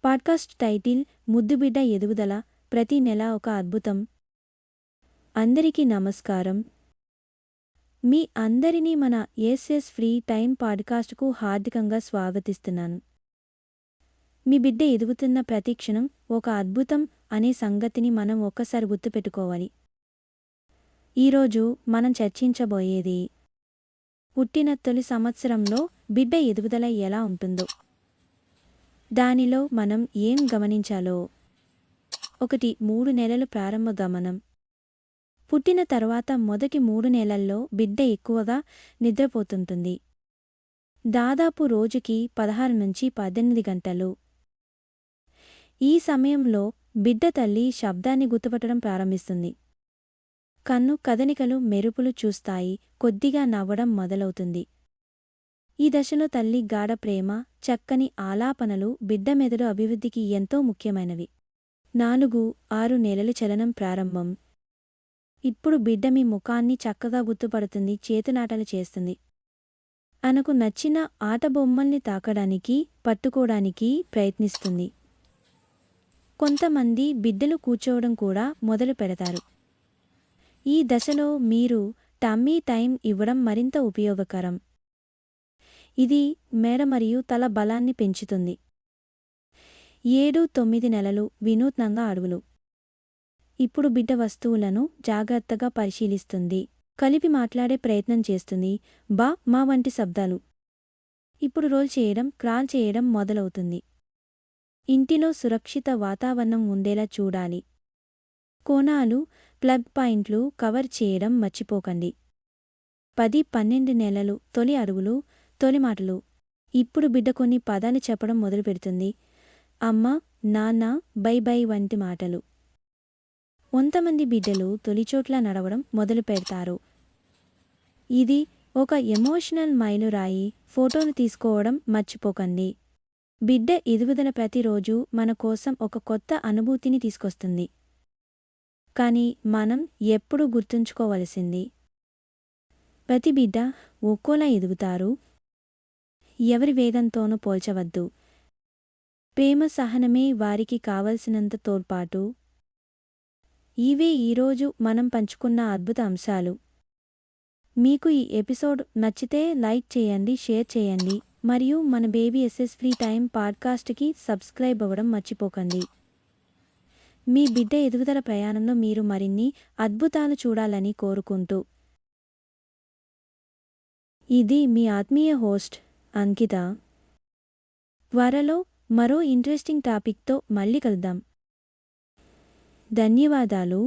Podcast title ముద్దుబిడ్డ ఎదుగుదల ప్రతి నెల ఒక అద్భుతం. అందరికీ నమస్కారం. మీ అందరినీ మన ఎస్ఎస్ ఫ్రీ టైం పాడ్కాస్ట్కు హార్దికంగా స్వాగతిస్తున్నాను. మీ బిడ్డ ఎదుగుతున్న ప్రతి క్షణం ఒక అద్భుతం అనే సంగతిని మనం ఒక్కసారి గుర్తుపెట్టుకోవాలి. ఈరోజు మనం చర్చించబోయేది పుట్టిన తొలి సంవత్సరంలో బిడ్డ ఎదుగుదల ఎలా ఉంటుందో, దానిలో మనం ఏం గమనించాలో. 1. 3 నెలలు ప్రారంభ గమనం. పుట్టిన తర్వాత మొదటి 3 నెలల్లో బిడ్డ ఎక్కువగా నిద్రపోతుంటుంది. దాదాపు రోజుకి 16 నుంచి 18 గంటలు. ఈ సమయంలో బిడ్డ తల్లి శబ్దాన్ని గుర్తుపట్టడం ప్రారంభిస్తుంది. కన్ను కదలికలు మెరుపులు చూస్తాయి, కొద్దిగా నవ్వడం మొదలవుతుంది. ఈ దశలో తల్లి గాఢ ప్రేమ, చక్కని ఆలాపనలు బిడ్డ మెదడు అభివృద్ధికి ఎంతో ముఖ్యమైనవి. 4-6 నెలలు చలనం ప్రారంభం. ఇప్పుడు బిడ్డ మీ ముఖాన్ని చక్కగా గుర్తుపడుతుంది, చేతులాటలు చేస్తుంది. తనకు నచ్చిన ఆట బొమ్మల్ని తాకడానికి, పట్టుకోవడానికి ప్రయత్నిస్తుంది. కొంతమంది బిడ్డలు కూర్చోవడం కూడా మొదలు పెడతారు. ఈ దశలో మీరు టమ్మీ టైం ఇవ్వడం మరింత ఉపయోగకరం. ఇది మెడ మరియు తల బలాన్ని పెంచుతుంది. 7-9 నెలలు వినూత్నంగా అడుగులు. ఇప్పుడు బిడ్డ వస్తువులను జాగ్రత్తగా పరిశీలిస్తుంది, కలిపి మాట్లాడే ప్రయత్నం చేస్తుంది, బా మా వంటి శబ్దాలు. ఇప్పుడు రోల్ చేయడం, క్రాల్ చేయడం మొదలవుతుంది. ఇంటిలో సురక్షిత వాతావరణం ఉండేలా చూడాలి. కోణాలు, ప్లగ్ పాయింట్లు కవర్ చేయడం మర్చిపోకండి. 10-12 నెలలు తొలి అడుగులు, తొలి మాటలు. ఇప్పుడు బిడ్డ కొన్ని పదాలు చెప్పడం మొదలుపెడుతుంది. అమ్మ, నాన్న, బై బై వంటి మాటలు. కొంతమంది బిడ్డలు తొలిచోట్ల నడవడం మొదలు పెడతారు. ఇది ఒక ఎమోషనల్ మైలురాయి. ఫోటోను తీసుకోవడం మర్చిపోకండి. బిడ్డ ఎదుగుదల ప్రతిరోజు మన కోసం ఒక కొత్త అనుభూతిని తీసుకొస్తుంది. కానీ మనం ఎప్పుడూ గుర్తుంచుకోవలసింది, ప్రతి బిడ్డ ఒక్కోలా ఎదుగుతారు. ఎవరి వేగంతోనూ పోల్చవద్దు. ప్రేమ, సహనమే వారికి కావలసినంత తోడ్పాటు. ఇవే ఈరోజు మనం పంచుకున్న అద్భుత అంశాలు. మీకు ఈ ఎపిసోడ్ నచ్చితే లైక్ చేయండి, షేర్ చేయండి మరియు మన బేబీ ఎస్ఎస్ ఫ్రీ టైం పాడ్కాస్ట్కి సబ్స్క్రైబ్ అవ్వడం మర్చిపోకండి. మీ బిడ్డ ఎదుగుదల ప్రయాణంలో మీరు మరిన్ని అద్భుతాలు చూడాలని కోరుకుంటూ, ఇది మీ ఆత్మీయ హోస్ట్ అంకిత. త్వరలో మరో ఇంట్రెస్టింగ్ టాపిక్తో మళ్ళీ కలుద్దాం. ధన్యవాదాలు.